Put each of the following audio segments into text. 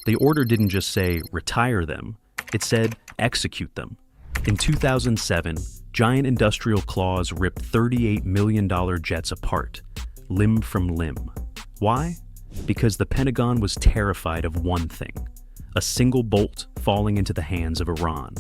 The order didn't just say, retire them, it said, execute them. In 2007, giant industrial claws ripped $38 million jets apart, limb from limb. Why? Because the Pentagon was terrified of one thing: a single bolt falling into the hands of Iran.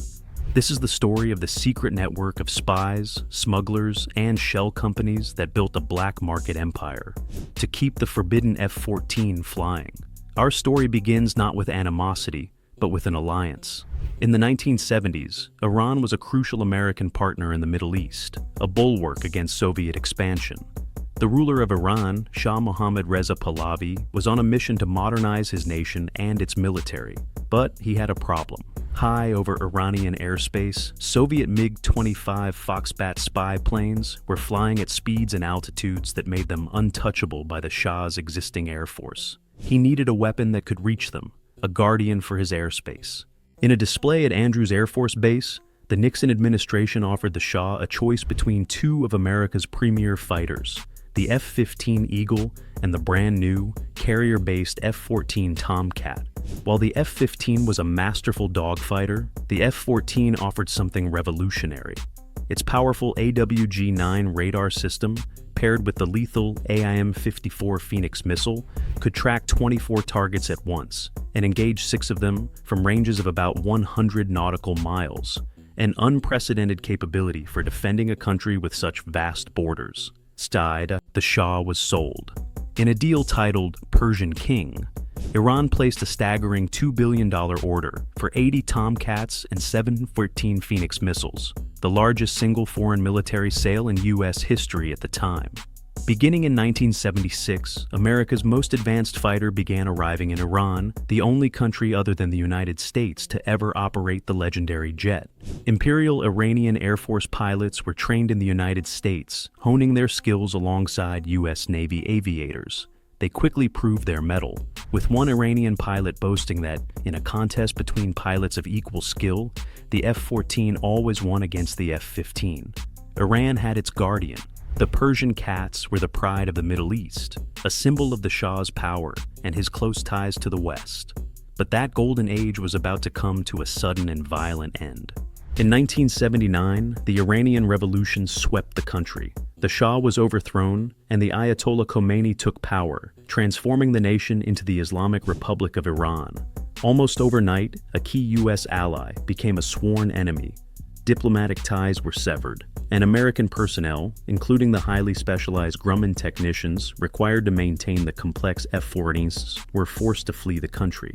This is the story of the secret network of spies, smugglers, and shell companies that built a black market empire to keep the forbidden F-14 flying. Our story begins not with animosity, but with an alliance. In the 1970s, Iran was a crucial American partner in the Middle East, a bulwark against Soviet expansion. The ruler of Iran, Shah Mohammad Reza Pahlavi, was on a mission to modernize his nation and its military. But he had a problem. High over Iranian airspace, Soviet MiG-25 Foxbat spy planes were flying at speeds and altitudes that made them untouchable by the Shah's existing air force. He needed a weapon that could reach them, a guardian for his airspace. In a display at Andrews Air Force Base, the Nixon administration offered the Shah a choice between two of America's premier fighters, the F-15 Eagle and the brand-new, carrier-based F-14 Tomcat. While the F-15 was a masterful dogfighter, the F-14 offered something revolutionary. Its powerful AWG-9 radar system, paired with the lethal AIM-54 Phoenix missile, could track 24 targets at once and engage 6 of them from ranges of about 100 nautical miles, an unprecedented capability for defending a country with such vast borders. Instead, the Shah was sold. In a deal titled Persian King, Iran placed a staggering $2 billion order for 80 Tomcats and 7 F-14 Phoenix missiles, the largest single foreign military sale in U.S. history at the time. Beginning in 1976, America's most advanced fighter began arriving in Iran, the only country other than the United States to ever operate the legendary jet. Imperial Iranian Air Force pilots were trained in the United States, honing their skills alongside U.S. Navy aviators. They quickly proved their mettle, with one Iranian pilot boasting that, in a contest between pilots of equal skill, the F-14 always won against the F-15. Iran had its guardian. The Persian cats were the pride of the Middle East, a symbol of the Shah's power and his close ties to the West. But that golden age was about to come to a sudden and violent end. In 1979, the Iranian Revolution swept the country. The Shah was overthrown, and the Ayatollah Khomeini took power, transforming the nation into the Islamic Republic of Iran. Almost overnight, a key U.S. ally became a sworn enemy. Diplomatic ties were severed, and American personnel, including the highly specialized Grumman technicians required to maintain the complex F-14s, were forced to flee the country.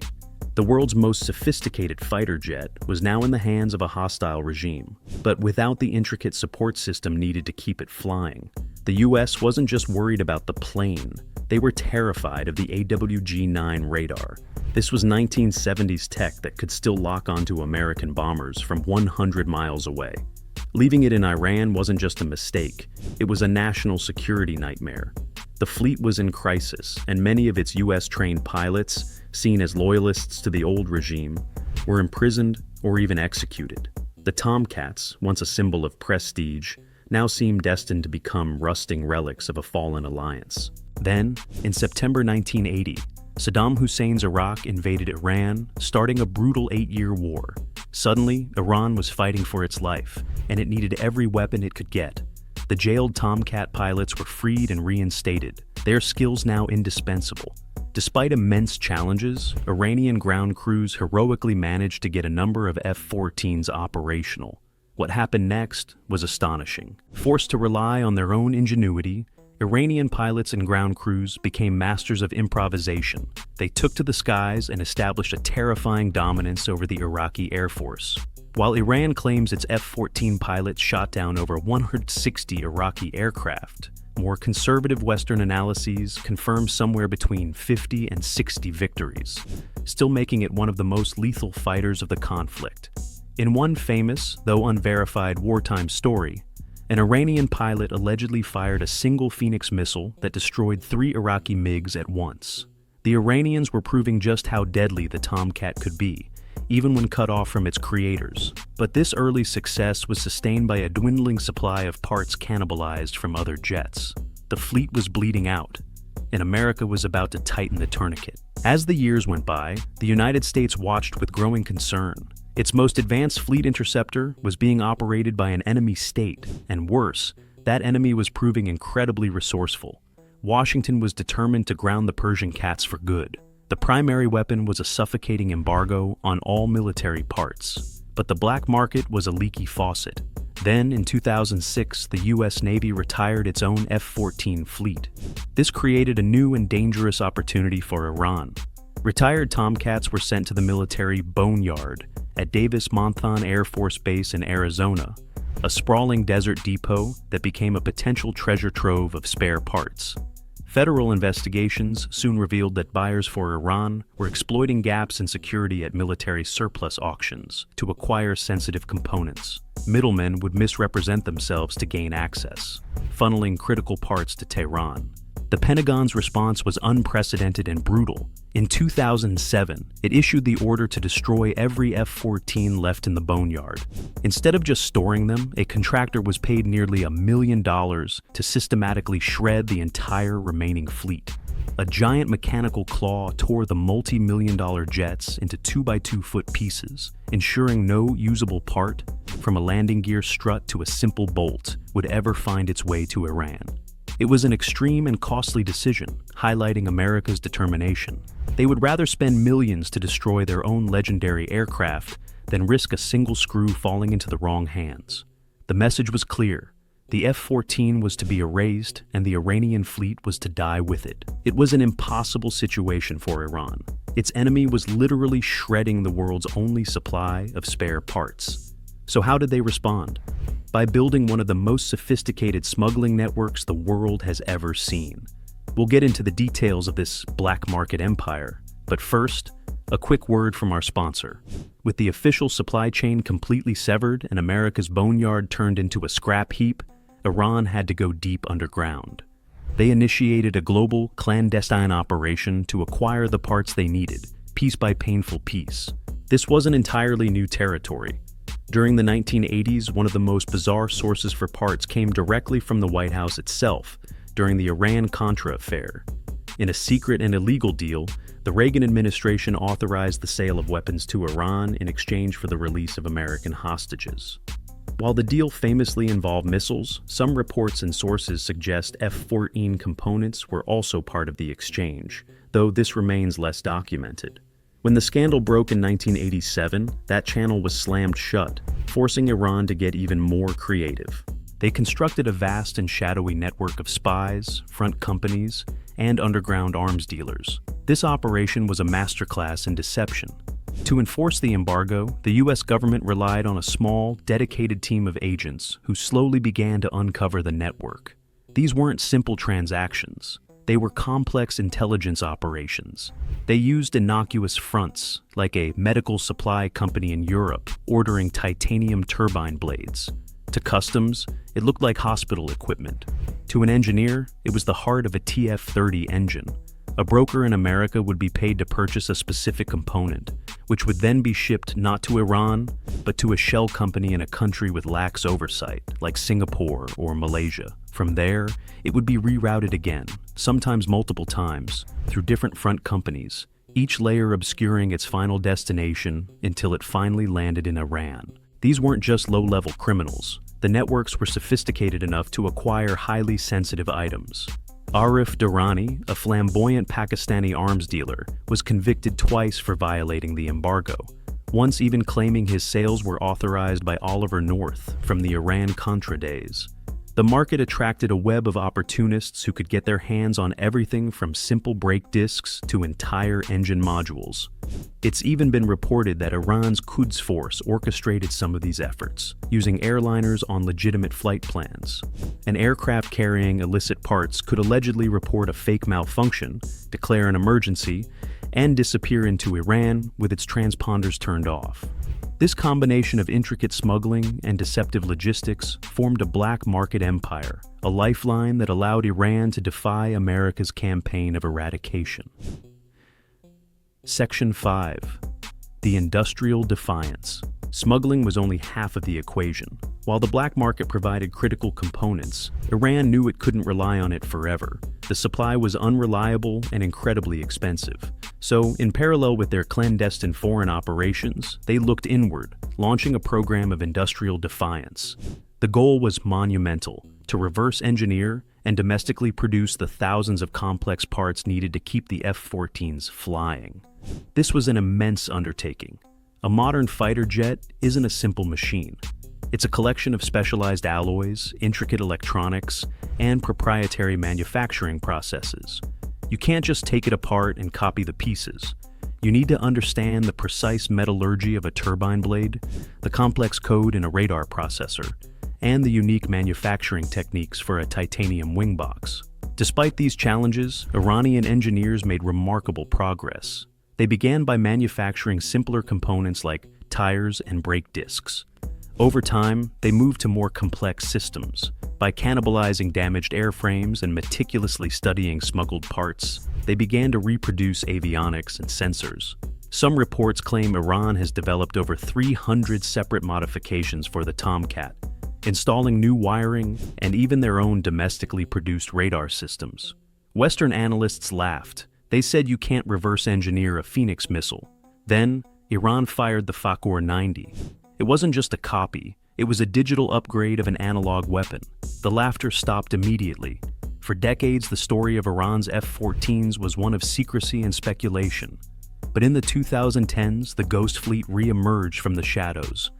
The world's most sophisticated fighter jet was now in the hands of a hostile regime, but without the intricate support system needed to keep it flying. The US wasn't just worried about the plane, they were terrified of the AWG-9 radar. This was 1970s tech that could still lock onto American bombers from 100 miles away. Leaving it in Iran wasn't just a mistake, it was a national security nightmare. The fleet was in crisis, and many of its US-trained pilots, seen as loyalists to the old regime, were imprisoned or even executed. The Tomcats, once a symbol of prestige, now seemed destined to become rusting relics of a fallen alliance. Then, in September 1980, Saddam Hussein's Iraq invaded Iran, starting a brutal 8-year war. Suddenly, Iran was fighting for its life, and it needed every weapon it could get. The jailed Tomcat pilots were freed and reinstated, their skills now indispensable. Despite immense challenges, Iranian ground crews heroically managed to get a number of F-14s operational. What happened next was astonishing. Forced to rely on their own ingenuity, Iranian pilots and ground crews became masters of improvisation. They took to the skies and established a terrifying dominance over the Iraqi Air Force. While Iran claims its F-14 pilots shot down over 160 Iraqi aircraft, more conservative Western analyses confirm somewhere between 50 and 60 victories, still making it one of the most lethal fighters of the conflict. In one famous, though unverified, wartime story, an Iranian pilot allegedly fired a single Phoenix missile that destroyed 3 Iraqi MiGs at once. The Iranians were proving just how deadly the Tomcat could be, even when cut off from its creators. But this early success was sustained by a dwindling supply of parts cannibalized from other jets. The fleet was bleeding out, and America was about to tighten the tourniquet. As the years went by, the United States watched with growing concern. Its most advanced fleet interceptor was being operated by an enemy state, and worse, that enemy was proving incredibly resourceful. Washington was determined to ground the Persian cats for good. The primary weapon was a suffocating embargo on all military parts. But the black market was a leaky faucet. Then, in 2006, the U.S. Navy retired its own F-14 fleet. This created a new and dangerous opportunity for Iran. Retired Tomcats were sent to the military boneyard at Davis-Monthan Air Force Base in Arizona, a sprawling desert depot that became a potential treasure trove of spare parts. Federal investigations soon revealed that buyers for Iran were exploiting gaps in security at military surplus auctions to acquire sensitive components. Middlemen would misrepresent themselves to gain access, funneling critical parts to Tehran. The Pentagon's response was unprecedented and brutal. In 2007, it issued the order to destroy every F-14 left in the boneyard. Instead of just storing them, a contractor was paid nearly $1 million to systematically shred the entire remaining fleet. A giant mechanical claw tore the multi-million-dollar jets into 2-by-2-foot pieces, ensuring no usable part, from a landing gear strut to a simple bolt, would ever find its way to Iran. It was an extreme and costly decision, highlighting America's determination. They would rather spend millions to destroy their own legendary aircraft than risk a single screw falling into the wrong hands. The message was clear. The F-14 was to be erased, and the Iranian fleet was to die with it. It was an impossible situation for Iran. Its enemy was literally shredding the world's only supply of spare parts. So how did they respond? By building one of the most sophisticated smuggling networks the world has ever seen. We'll get into the details of this black market empire, but first, a quick word from our sponsor. With the official supply chain completely severed and America's boneyard turned into a scrap heap, Iran had to go deep underground. They initiated a global, clandestine operation to acquire the parts they needed, piece by painful piece. This wasn't entirely new territory. During the 1980s, one of the most bizarre sources for parts came directly from the White House itself during the Iran-Contra affair. In a secret and illegal deal, the Reagan administration authorized the sale of weapons to Iran in exchange for the release of American hostages. While the deal famously involved missiles, some reports and sources suggest F-14 components were also part of the exchange, though this remains less documented. When the scandal broke in 1987, that channel was slammed shut, forcing Iran to get even more creative. They constructed a vast and shadowy network of spies, front companies, and underground arms dealers. This operation was a masterclass in deception. To enforce the embargo, the U.S. government relied on a small, dedicated team of agents who slowly began to uncover the network. These weren't simple transactions. They were complex intelligence operations. They used innocuous fronts, like a medical supply company in Europe ordering titanium turbine blades. To customs, it looked like hospital equipment. To an engineer, it was the heart of a TF-30 engine. A broker in America would be paid to purchase a specific component, which would then be shipped not to Iran, but to a shell company in a country with lax oversight, like Singapore or Malaysia. From there, it would be rerouted again, sometimes multiple times, through different front companies, each layer obscuring its final destination until it finally landed in Iran. These weren't just low-level criminals. The networks were sophisticated enough to acquire highly sensitive items. Arif Durrani, a flamboyant Pakistani arms dealer, was convicted twice for violating the embargo, once even claiming his sales were authorized by Oliver North from the Iran-Contra days. The market attracted a web of opportunists who could get their hands on everything from simple brake discs to entire engine modules. It's even been reported that Iran's Quds Force orchestrated some of these efforts, using airliners on legitimate flight plans. An aircraft carrying illicit parts could allegedly report a fake malfunction, declare an emergency, and disappear into Iran with its transponders turned off. This combination of intricate smuggling and deceptive logistics formed a black market empire, a lifeline that allowed Iran to defy America's campaign of eradication. Section 5. The Industrial Defiance. Smuggling was only half of the equation. While the black market provided critical components, Iran knew it couldn't rely on it forever. The supply was unreliable and incredibly expensive. So, in parallel with their clandestine foreign operations, they looked inward, launching a program of industrial defiance. The goal was monumental: to reverse engineer and domestically produce the thousands of complex parts needed to keep the F-14s flying. This was an immense undertaking. A modern fighter jet isn't a simple machine. It's a collection of specialized alloys, intricate electronics, and proprietary manufacturing processes. You can't just take it apart and copy the pieces. You need to understand the precise metallurgy of a turbine blade, the complex code in a radar processor, and the unique manufacturing techniques for a titanium wing box. Despite these challenges, Iranian engineers made remarkable progress. They began by manufacturing simpler components like tires and brake discs. Over time, they moved to more complex systems. By cannibalizing damaged airframes and meticulously studying smuggled parts, they began to reproduce avionics and sensors. Some reports claim Iran has developed over 300 separate modifications for the Tomcat, installing new wiring and even their own domestically produced radar systems. Western analysts laughed. They said you can't reverse engineer a Phoenix missile. Then, Iran fired the Fakor 90. It wasn't just a copy, it was a digital upgrade of an analog weapon. The laughter stopped immediately. For decades, the story of Iran's F-14s was one of secrecy and speculation. But in the 2010s, the Ghost Fleet re-emerged from the shadows.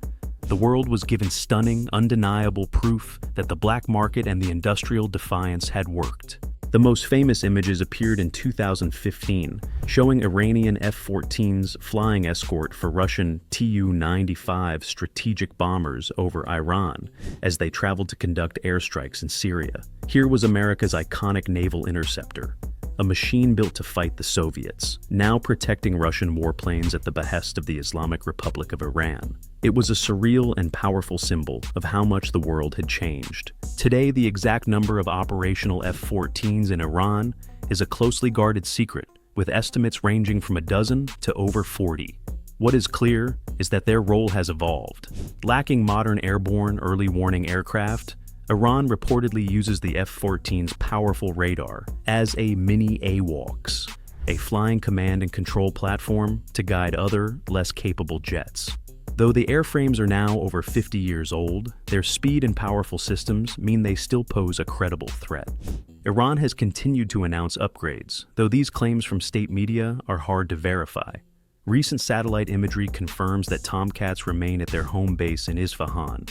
The world was given stunning, undeniable proof that the black market and the industrial defiance had worked. The most famous images appeared in 2015, showing Iranian F-14s flying escort for Russian Tu-95 strategic bombers over Iran as they traveled to conduct airstrikes in Syria. Here was America's iconic naval interceptor, a machine built to fight the Soviets, now protecting Russian warplanes at the behest of the Islamic Republic of Iran. It was a surreal and powerful symbol of how much the world had changed. Today, the exact number of operational F-14s in Iran is a closely guarded secret, with estimates ranging from a dozen to over 40. What is clear is that their role has evolved. Lacking modern airborne early warning aircraft, Iran reportedly uses the F-14's powerful radar as a mini AWACS, a flying command and control platform to guide other, less capable jets. Though the airframes are now over 50 years old, their speed and powerful systems mean they still pose a credible threat. Iran has continued to announce upgrades, though these claims from state media are hard to verify. Recent satellite imagery confirms that Tomcats remain at their home base in Isfahan,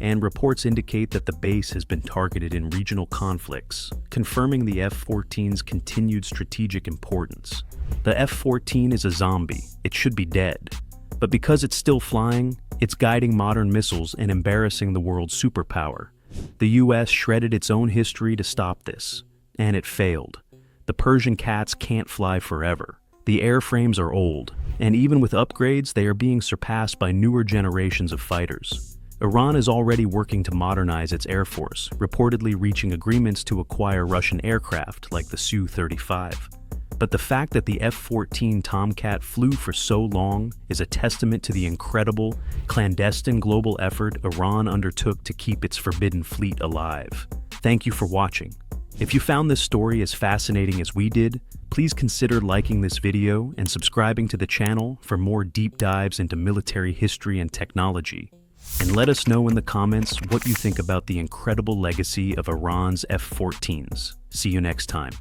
and reports indicate that the base has been targeted in regional conflicts, confirming the F-14's continued strategic importance. The F-14 is a zombie. It should be dead. But because it's still flying, it's guiding modern missiles and embarrassing the world's superpower. The US shredded its own history to stop this, and it failed. The Persian cats can't fly forever. The airframes are old, and even with upgrades, they are being surpassed by newer generations of fighters. Iran is already working to modernize its air force, reportedly reaching agreements to acquire Russian aircraft like the Su-35. But the fact that the F-14 Tomcat flew for so long is a testament to the incredible, clandestine global effort Iran undertook to keep its forbidden fleet alive. Thank you for watching. If you found this story as fascinating as we did, please consider liking this video and subscribing to the channel for more deep dives into military history and technology. And let us know in the comments what you think about the incredible legacy of Iran's F-14s. See you next time.